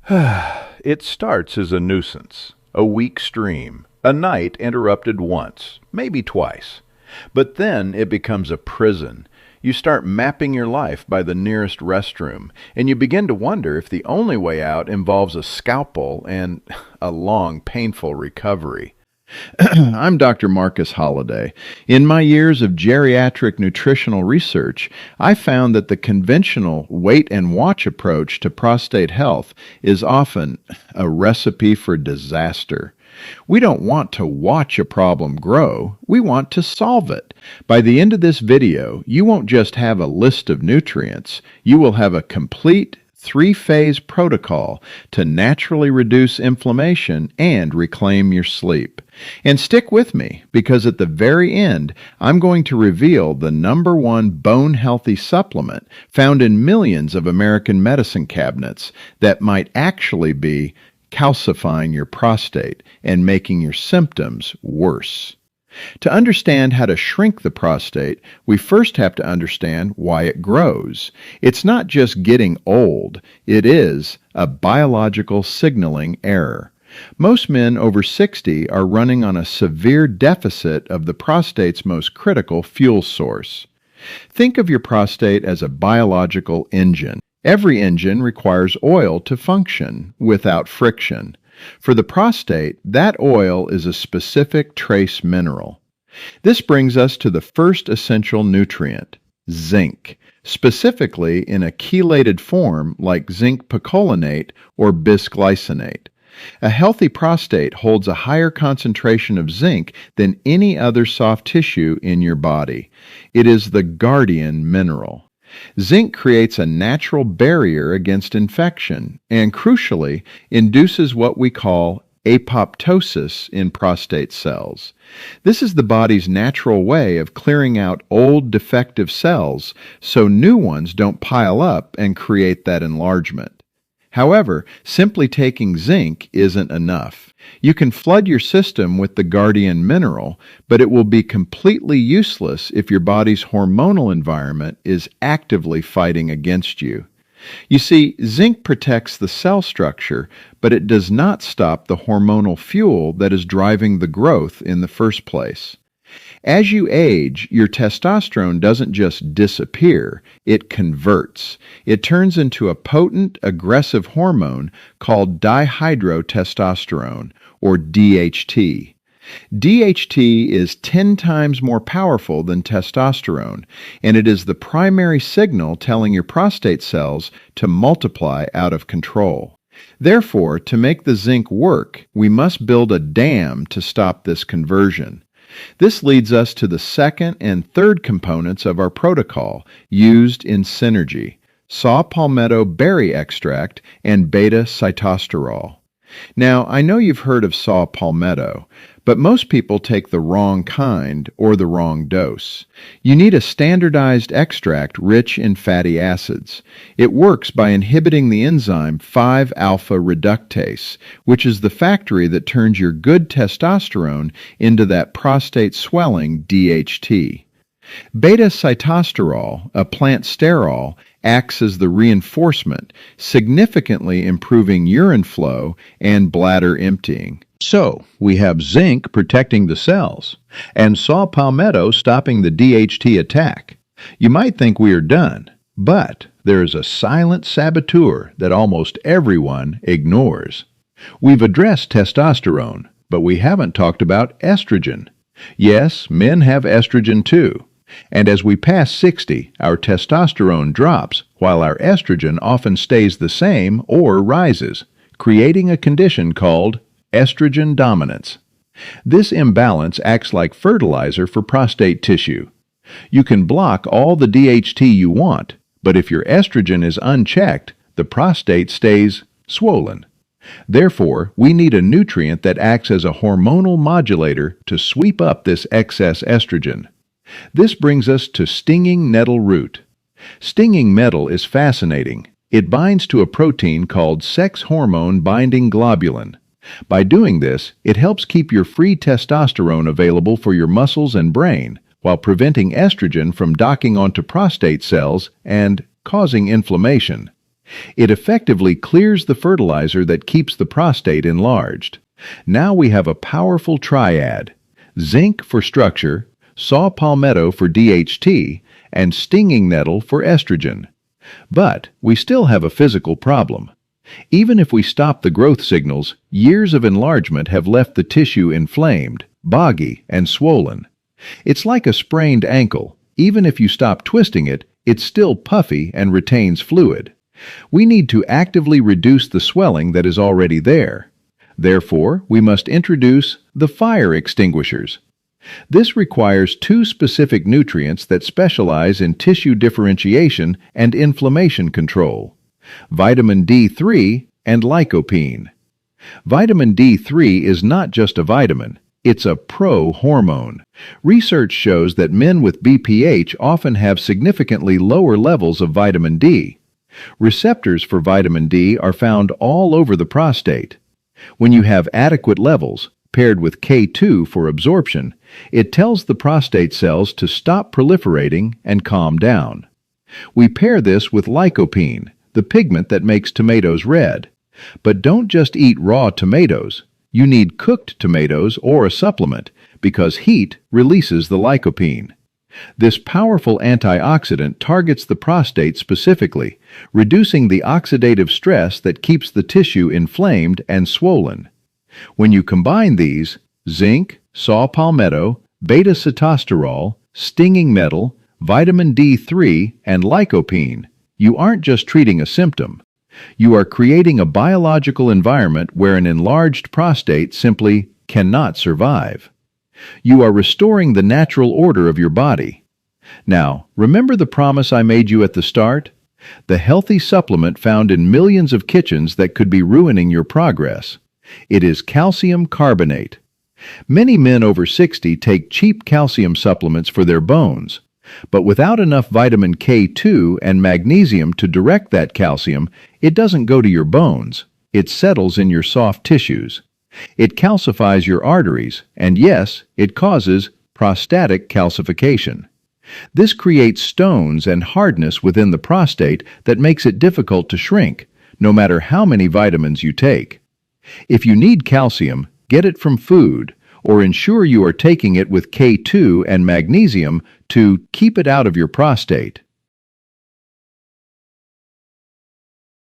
It starts as a nuisance, a weak stream, a night interrupted once, maybe twice. But then it becomes a prison. You start mapping your life by the nearest restroom, and you begin to wonder if the only way out involves a scalpel and a long, painful recovery. I'm Dr. Marcus Holliday. In my years of geriatric nutritional research, I found that the conventional wait and watch approach to prostate health is often a recipe for disaster. We don't want to watch a problem grow, we want to solve it. By the end of this video, you won't just have a list of nutrients, you will have a complete three-phase protocol to naturally reduce inflammation and reclaim your sleep. And stick with me, because at the very end, I'm going to reveal the #1 bone-healthy supplement found in millions of American medicine cabinets that might actually be calcifying your prostate and making your symptoms worse. To understand how to shrink the prostate, we first have to understand why it grows. It's not just getting old, it is a biological signaling error. Most men over 60 are running on a severe deficit of the prostate's most critical fuel source. Think of your prostate as a biological engine. Every engine requires oil to function without friction. For the prostate, that oil is a specific trace mineral. This brings us to the first essential nutrient, zinc, specifically in a chelated form like zinc picolinate or bisglycinate. A healthy prostate holds a higher concentration of zinc than any other soft tissue in your body. It is the guardian mineral. Zinc creates a natural barrier against infection and, crucially, induces what we call apoptosis in prostate cells. This is the body's natural way of clearing out old defective cells so new ones don't pile up and create that enlargement. However, simply taking zinc isn't enough. You can flood your system with the guardian mineral, but it will be completely useless if your body's hormonal environment is actively fighting against you. You see, zinc protects the cell structure, but it does not stop the hormonal fuel that is driving the growth in the first place. As you age, your testosterone doesn't just disappear, it converts. It turns into a potent, aggressive hormone called dihydrotestosterone, or DHT. DHT is 10 times more powerful than testosterone, and it is the primary signal telling your prostate cells to multiply out of control. Therefore, to make the zinc work, we must build a dam to stop this conversion. This leads us to the second and third components of our protocol, used in synergy: saw palmetto berry extract and beta-sitosterol. Now, I know you've heard of saw palmetto, but most people take the wrong kind or the wrong dose. You need a standardized extract rich in fatty acids. It works by inhibiting the enzyme 5-alpha reductase, which is the factory that turns your good testosterone into that prostate swelling DHT. Beta-sitosterol, a plant sterol, acts as the reinforcement, significantly improving urine flow and bladder emptying. So, we have zinc protecting the cells, and saw palmetto stopping the DHT attack. You might think we are done, but there is a silent saboteur that almost everyone ignores. We've addressed testosterone, but we haven't talked about estrogen. Yes, men have estrogen too. And as we pass 60, our testosterone drops, while our estrogen often stays the same or rises, creating a condition called estrogen dominance. This imbalance acts like fertilizer for prostate tissue. You can block all the DHT you want, but if your estrogen is unchecked, the prostate stays swollen. Therefore, we need a nutrient that acts as a hormonal modulator to sweep up this excess estrogen. This brings us to stinging nettle root. Stinging nettle is fascinating. It binds to a protein called sex hormone binding globulin. By doing this, it helps keep your free testosterone available for your muscles and brain, while preventing estrogen from docking onto prostate cells and causing inflammation. It effectively clears the fertilizer that keeps the prostate enlarged. Now we have a powerful triad: zinc for structure, saw palmetto for DHT, and stinging nettle for estrogen. But we still have a physical problem. Even if we stop the growth signals, years of enlargement have left the tissue inflamed, boggy, and swollen. It's like a sprained ankle. Even if you stop twisting it, it's still puffy and retains fluid. We need to actively reduce the swelling that is already there. Therefore, we must introduce the fire extinguishers. This requires two specific nutrients that specialize in tissue differentiation and inflammation control: vitamin D3 and lycopene. Vitamin D3 is not just a vitamin, it's a pro-hormone. Research shows that men with BPH often have significantly lower levels of vitamin D. Receptors for vitamin D are found all over the prostate. When you have adequate levels, paired with K2 for absorption, it tells the prostate cells to stop proliferating and calm down. We pair this with lycopene, the pigment that makes tomatoes red. But don't just eat raw tomatoes. You need cooked tomatoes or a supplement, because heat releases the lycopene. This powerful antioxidant targets the prostate specifically, reducing the oxidative stress that keeps the tissue inflamed and swollen. When you combine these, zinc, saw palmetto, beta-sitosterol, stinging nettle, vitamin D3, and lycopene, you aren't just treating a symptom. You are creating a biological environment where an enlarged prostate simply cannot survive. You are restoring the natural order of your body. Now, remember the promise I made you at the start? The healthy supplement found in millions of kitchens that could be ruining your progress. It is calcium carbonate. Many men over 60 take cheap calcium supplements for their bones, but without enough vitamin K2 and magnesium to direct that calcium, it doesn't go to your bones. It settles in your soft tissues. It calcifies your arteries, and yes, it causes prostatic calcification. This creates stones and hardness within the prostate that makes it difficult to shrink, no matter how many vitamins you take. If you need calcium, get it from food, or ensure you are taking it with K2 and magnesium to keep it out of your prostate.